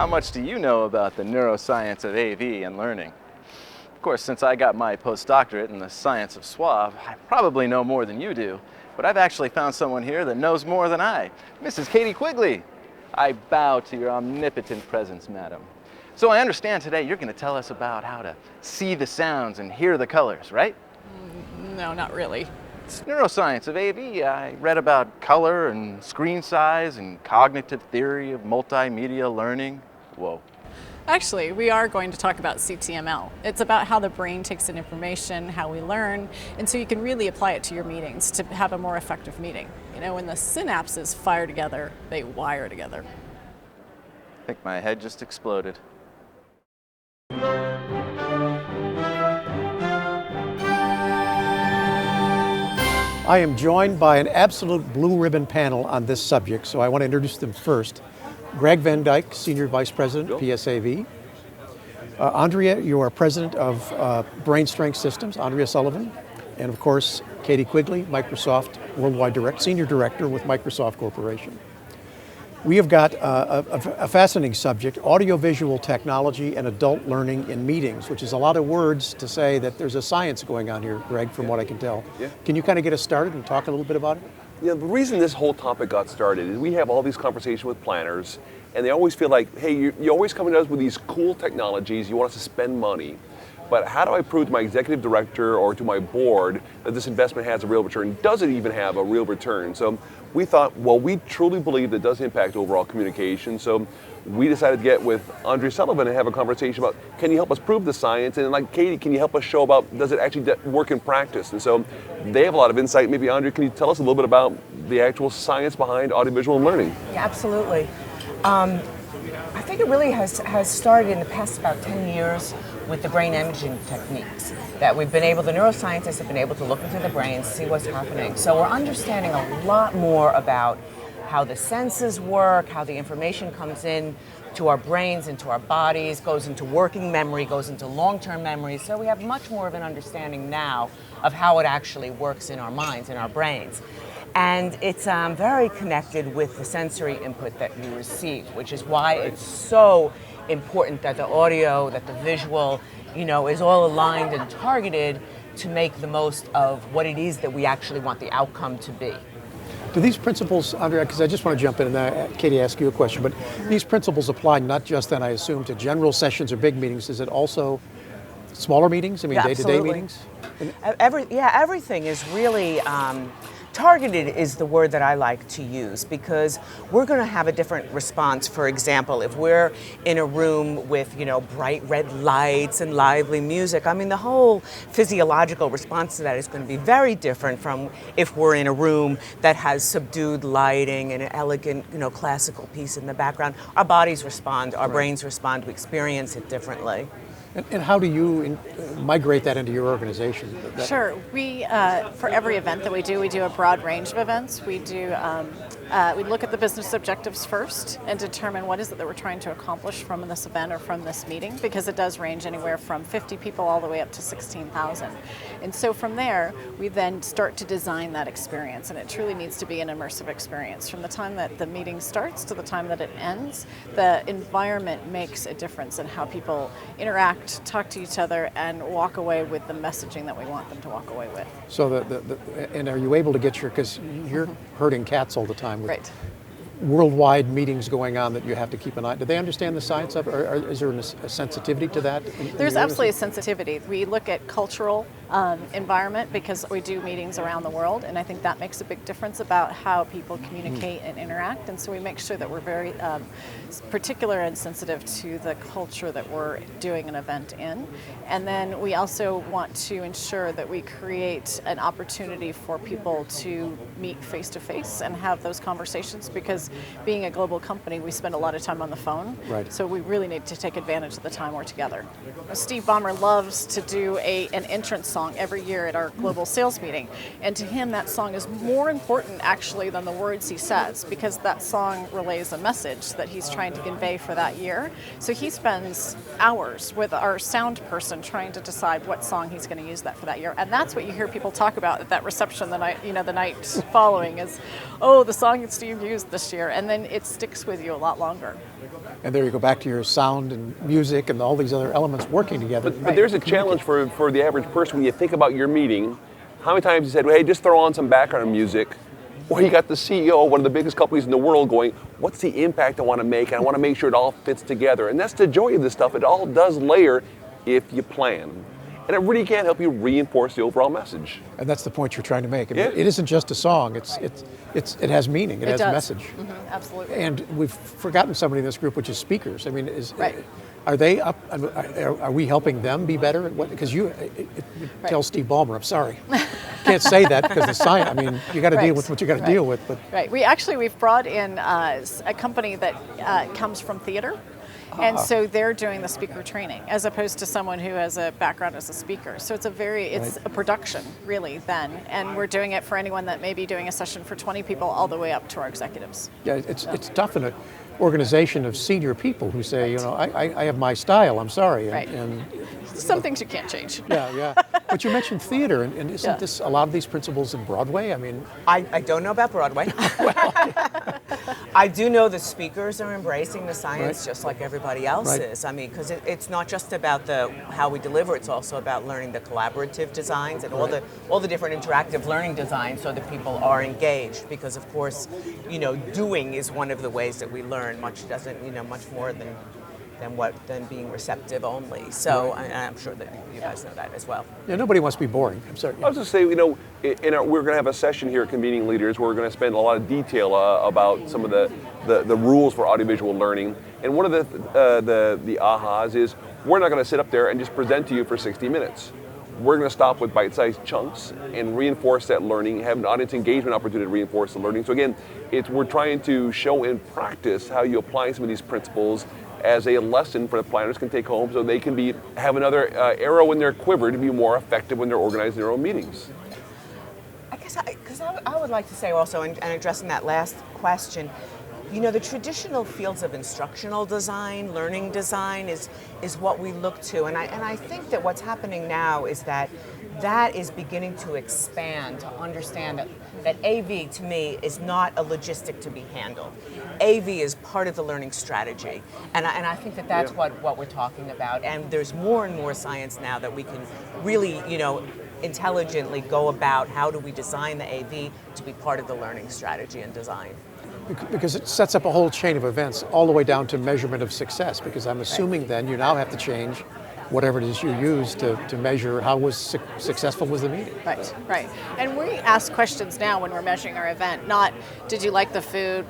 How much do you know about the neuroscience of AV and learning? Of course, since I got my postdoctorate in the science of SWAV, I probably know more than you do, but I've actually found someone here that knows more than I, Mrs. Katie Quigley. I bow to your omnipotent presence, madam. So I understand today you're going to tell us about how to see the sounds and hear the colors, right? No, not really. It's neuroscience of AV. I read about color and screen size and cognitive theory of multimedia learning. Whoa. Actually, we are going to talk about CTML. It's about how the brain takes in information, how we learn, and so you can really apply it to your meetings to have a more effective meeting. You know, when the synapses fire together, they wire together. I think my head just exploded. I am joined by an absolute blue ribbon panel on this subject, so I want to introduce them first. Greg Van Dyke, Senior Vice President, PSAV. Andrea, you are President of Brain Strength Systems, Andrea Sullivan. And of course, Katie Quigley, Microsoft Worldwide Senior Director with Microsoft Corporation. We have got a fascinating subject, audiovisual technology and adult learning in meetings, which is a lot of words to say that there's a science going on here, Greg, from what I can tell. Yeah. Can you kind of get us started and talk a little bit about it? Yeah, the reason this whole topic got started is we have all these conversations with planners, and they always feel like, hey, you always come to us with these cool technologies, you want us to spend money, but how do I prove to my executive director or to my board that this investment has a real return? Does it even have a real return? So we thought, well, we truly believe that it does impact overall communication, so we decided to get with Andrea Sullivan and have a conversation about, can you help us prove the science? And like, Katie, can you help us show about, does it actually work in practice? And so they have a lot of insight. Maybe Andrea, can you tell us a little bit about the actual science behind audiovisual learning? Yeah, absolutely. I think it really has started in the past about 10 years with the brain imaging techniques that the neuroscientists have been able to look into the brain, see what's happening. So we're understanding a lot more about how the senses work, how the information comes in to our brains, into our bodies, goes into working memory, goes into long-term memory. So we have much more of an understanding now of how it actually works in our minds, in our brains. And it's very connected with the sensory input that you receive, which is why it's so important that the audio, that the visual, is all aligned and targeted to make the most of what it is that we actually want the outcome to be. Do these principles, Andrea, because I just want to jump in and Katie, ask you a question, but these principles apply not just then, I assume, to general sessions or big meetings. Is it also smaller meetings? I mean, day-to-day meetings? Everything is really targeted is the word that I like to use because we're going to have a different response. For example, if we're in a room with, bright red lights and lively music, I mean, the whole physiological response to that is going to be very different from if we're in a room that has subdued lighting and an elegant, classical piece in the background. Our bodies respond, our brains respond, we experience it differently. And how do you migrate that into your organization? Sure. We, for every event that we do a broad range of events. We do, we look at the business objectives first and determine what is it that we're trying to accomplish from this event or from this meeting, because it does range anywhere from 50 people all the way up to 16,000. And so from there, we then start to design that experience, and it truly needs to be an immersive experience. From the time that the meeting starts to the time that it ends, the environment makes a difference in how people interact, talk to each other, and walk away with the messaging that we want them to walk away with. So, and are you able to get because you're herding cats all the time with right. worldwide meetings going on that you have to keep an eye. Do they understand the science of it, or is there a sensitivity to that? There's absolutely a sensitivity. We look at cultural environment because we do meetings around the world, and I think that makes a big difference about how people communicate and interact, and so we make sure that we're very particular and sensitive to the culture that we're doing an event in. And then we also want to ensure that we create an opportunity for people to meet face-to-face and have those conversations, because being a global company, we spend a lot of time on the phone, right. So we really need to take advantage of the time we're together. Steve Ballmer loves to do an entrance song song every year at our global sales meeting. And to him, that song is more important actually than the words he says, because that song relays a message that he's trying to convey for that year. So he spends hours with our sound person trying to decide what song he's going to use that for that year. And that's what you hear people talk about at that reception the night following is, oh, the song that Steve used this year. And then it sticks with you a lot longer. And there you go back to your sound and music and all these other elements working together. But there's a challenge for the average person when you think about your meeting. How many times you said, well, hey, just throw on some background music? Or you got the CEO of one of the biggest companies in the world going, what's the impact I want to make? And I want to make sure it all fits together. And that's the joy of this stuff. It all does layer if you plan. And it really can help you reinforce the overall message. And that's the point you're trying to make. I mean, Yeah. it isn't just a song. It has meaning. It has does. message. Absolutely. And we've forgotten somebody in this group, which is speakers. I mean, Right. are they up? Are we helping them be better at what? Because you tell Steve Ballmer, I'm sorry, can't say that because the science. I mean, you got to deal with what you got to deal with. But Right. We've brought in a company that comes from theater. And so they're doing the speaker training as opposed to someone who has a background as a speaker. So it's a production really then. And we're doing it for anyone that may be doing a session for 20 people all the way up to our executives. yeah, it's tough in an organization of senior people who say, I have my style. I'm sorry. Right. And Some things you can't change. yeah. But you mentioned theater, and isn't this a lot of these principles in Broadway? I mean, I don't know about Broadway. I do know the speakers are embracing the science Right. just like everybody else Right. is. I mean, because it's not just about how we deliver; it's also about learning the collaborative designs and all the different interactive learning designs, so that people are engaged. Because of course, doing is one of the ways that we learn. Much more than being receptive only. So I'm sure that you guys know that as well. yeah, nobody wants to be boring. I'm sorry. I was just saying, we're going to have a session here at Convening Leaders where we're going to spend a lot of detail about some of the rules for audiovisual learning. And one of the ahas is we're not going to sit up there and just present to you for 60 minutes. We're going to stop with bite-sized chunks and reinforce that learning, have an audience engagement opportunity to reinforce the learning. So again, we're trying to show in practice how you apply some of these principles as a lesson for the planners can take home so they can have another arrow in their quiver to be more effective when they're organizing their own meetings. I guess I would like to say also, and addressing that last question, the traditional fields of instructional design, learning design is what we look to, and I think that what's happening now is that is beginning to expand to understand that AV to me is not a logistic to be handled. AV is part of the learning strategy, and I think that's what we're talking about. And there's more and more science now that we can really intelligently go about how do we design the AV to be part of the learning strategy and design. Because it sets up a whole chain of events all the way down to measurement of success, because I'm assuming then you now have to change whatever it is you use to measure how successful was the meeting. Right. And we ask questions now when we're measuring our event, not did you like the food,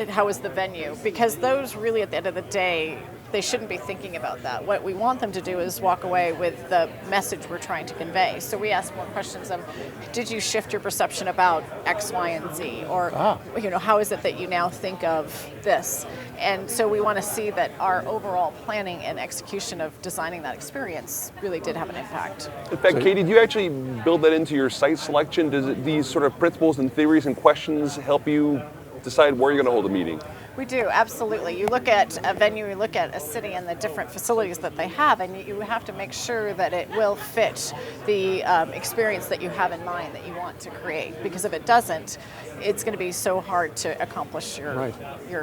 how was the venue? Because those really at the end of the day, they shouldn't be thinking about that. What we want them to do is walk away with the message we're trying to convey. So we ask more questions of, did you shift your perception about X, Y, and Z? Or, how is it that you now think of this? And so we want to see that our overall planning and execution of designing that experience really did have an impact. In fact, Katie, do you actually build that into your site selection? These sort of principles and theories and questions help you decide where you're going to hold a meeting? We do, absolutely. You look at a venue, you look at a city and the different facilities that they have, and you have to make sure that it will fit the experience that you have in mind that you want to create. Because if it doesn't, it's going to be so hard to accomplish your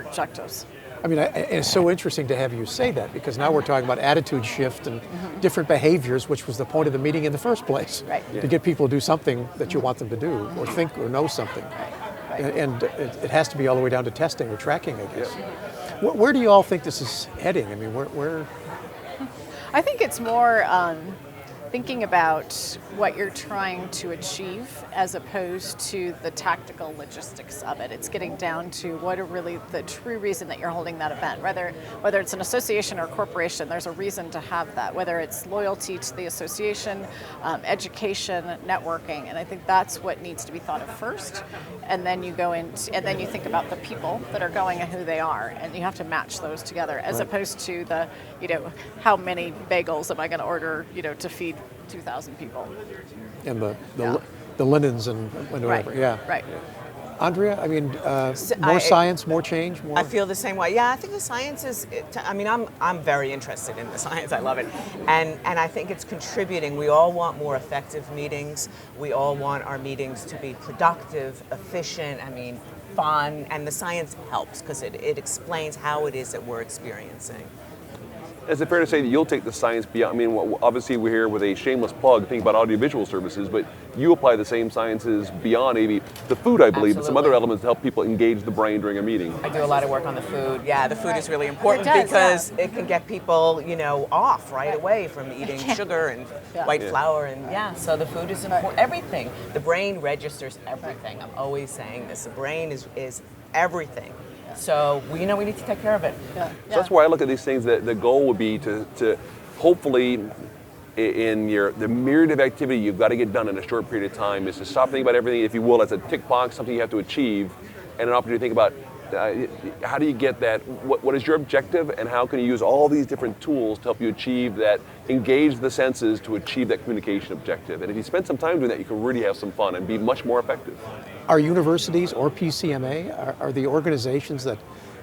objectives. I mean, it's so interesting to have you say that, because now we're talking about attitude shift and different behaviors, which was the point of the meeting in the first place. Right. To get people to do something that you want them to do, or think or know something. Right. And it has to be all the way down to testing or tracking, I guess. Where do you all think this is heading? I mean, where? I think it's more thinking about what you're trying to achieve as opposed to the tactical logistics of it. It's getting down to what are really the true reason that you're holding that event. Whether it's an association or a corporation, there's a reason to have that. Whether it's loyalty to the association, education, networking, and I think that's what needs to be thought of first. And then you go in, and then you think about the people that are going and who they are, and you have to match those together, as opposed to the, how many bagels am I going to order, to feed 2,000 people. And the Yeah. the linens and whatever. Right. Yeah. Right. Andrea, I mean, more science, more change, more. I feel the same way. Yeah, I think the science is. I mean, I'm very interested in the science. I love it, and I think it's contributing. We all want more effective meetings. We all want our meetings to be productive, efficient. I mean, fun, and the science helps because it explains how it is that we're experiencing. Is it fair to say that you'll take the science beyond? I mean, obviously we're here with a shameless plug, think about audiovisual services, but you apply the same sciences beyond maybe the food, I believe, but some other Absolutely. elements to help people engage the brain during a meeting. I do a lot of work on the food. Yeah, the food is really important It does, because yeah. it can get people, off right away from eating sugar and Yeah. white Yeah. flour, and so the food is important. Everything. The brain registers everything. I'm always saying this. The brain is everything. So we need to take care of it. Yeah. So that's why I look at these things. That the goal would be to hopefully, in the myriad of activity you've got to get done in a short period of time, is to stop thinking about everything, if you will, as a tick box, something you have to achieve, and an opportunity to think about how do you get that, what is your objective, and how can you use all these different tools to help you achieve that, engage the senses to achieve that communication objective. And if you spend some time doing that, you can really have some fun and be much more effective. Are universities or PCMA, are the organizations that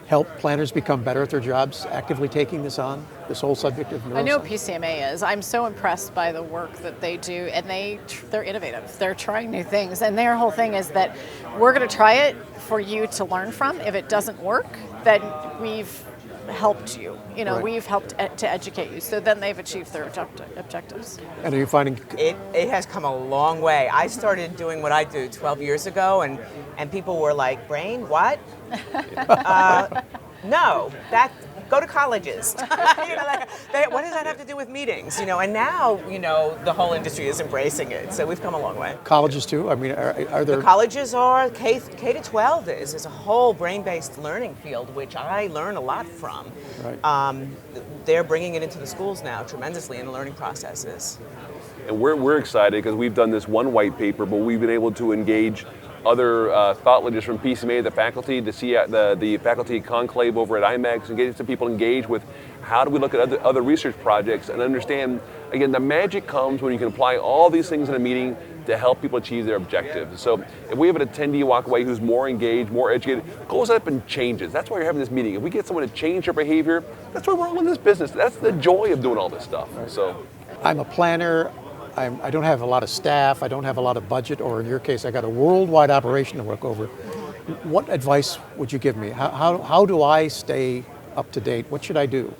help planners become better at their jobs actively taking this on, this whole subject of neuroscience? I know PCMA is. I'm so impressed by the work that they do, and they're innovative. They're trying new things, and their whole thing is that we're going to try it for you to learn from. If it doesn't work, then we've helped you. Right. We've helped to educate you. So then they've achieved their objectives. And are you finding, It has come a long way. I started doing what I do 12 years ago, and people were like, "Brain, what?" No, go to colleges. What does that have to do with meetings? And now the whole industry is embracing it. So we've come a long way. colleges too? I mean, are there, Colleges are K to 12 is a whole brain-based learning field, which I learn a lot from. right. They're bringing it into the schools now tremendously in the learning processes. And we're excited because we've done this one white paper, but we've been able to engage other thought leaders from PCMA, the faculty, to see the faculty conclave over at IMAX, and get some people engaged with how do we look at other research projects and understand, again, the magic comes when you can apply all these things in a meeting to help people achieve their objectives. So if we have an attendee walk away who's more engaged, more educated, goes up and changes. That's why you're having this meeting. If we get someone to change their behavior, that's why we're all in this business. That's the joy of doing all this stuff. So. I'm a planner. I don't have a lot of staff. I don't have a lot of budget, or in your case, I got a worldwide operation to work over. What advice would you give me? How do I stay up to date? What should I do?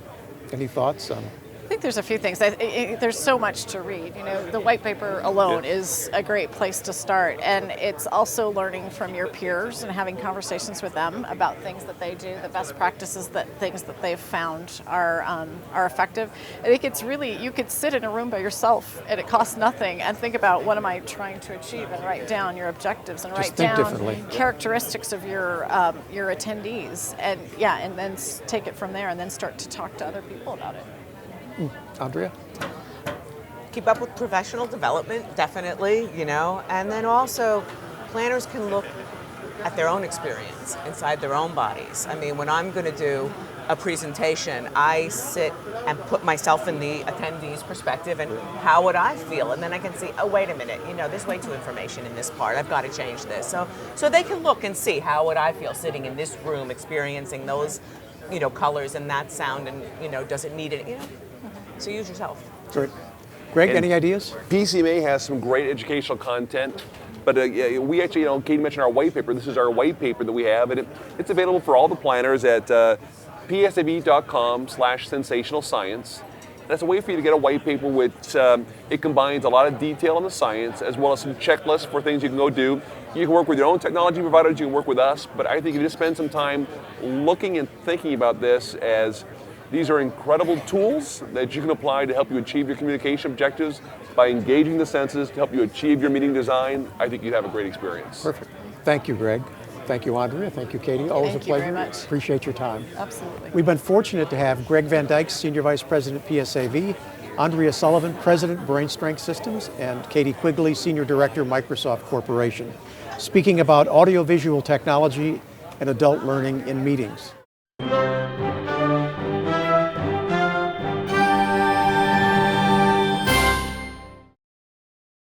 Any thoughts on? I think there's a few things. There's so much to read. The white paper alone is a great place to start, and it's also learning from your peers and having conversations with them about things that they do, the best practices, things that they've found are effective. I think it's really, you could sit in a room by yourself and it costs nothing and think about what am I trying to achieve, and write down your objectives and Just write think down differently. characteristics of your attendees, and then take it from there, and then start to talk to other people about it. Andrea? Keep up with professional development, definitely, and then also planners can look at their own experience inside their own bodies. I mean, when I'm going to do a presentation, I sit and put myself in the attendee's perspective, and how would I feel? And then I can see, oh, wait a minute, there's way too information in this part. I've got to change this. So they can look and see, how would I feel sitting in this room experiencing those, colors and that sound, and, does it need it, So use yourself. Great. Greg, And any ideas? PCMA has some great educational content, but we actually, Katie mentioned our white paper. This is our white paper that we have, and it's available for all the planners at psav.com/sensational science. That's a way for you to get a white paper which it combines a lot of detail on the science, as well as some checklists for things you can go do. You can work with your own technology providers, you can work with us, but I think if you just spend some time looking and thinking about this, as these are incredible tools that you can apply to help you achieve your communication objectives by engaging the senses to help you achieve your meeting design, I think you'd have a great experience. Perfect. Thank you, Greg. Thank you, Andrea. Thank you, Katie. Always Thank a you pleasure. very much. Appreciate your time. Absolutely. We've been fortunate to have Greg Van Dyke, Senior Vice President, PSAV, Andrea Sullivan, President, Brain Strength Systems, and Katie Quigley, Senior Director, Microsoft Corporation, speaking about audiovisual technology and adult learning in meetings.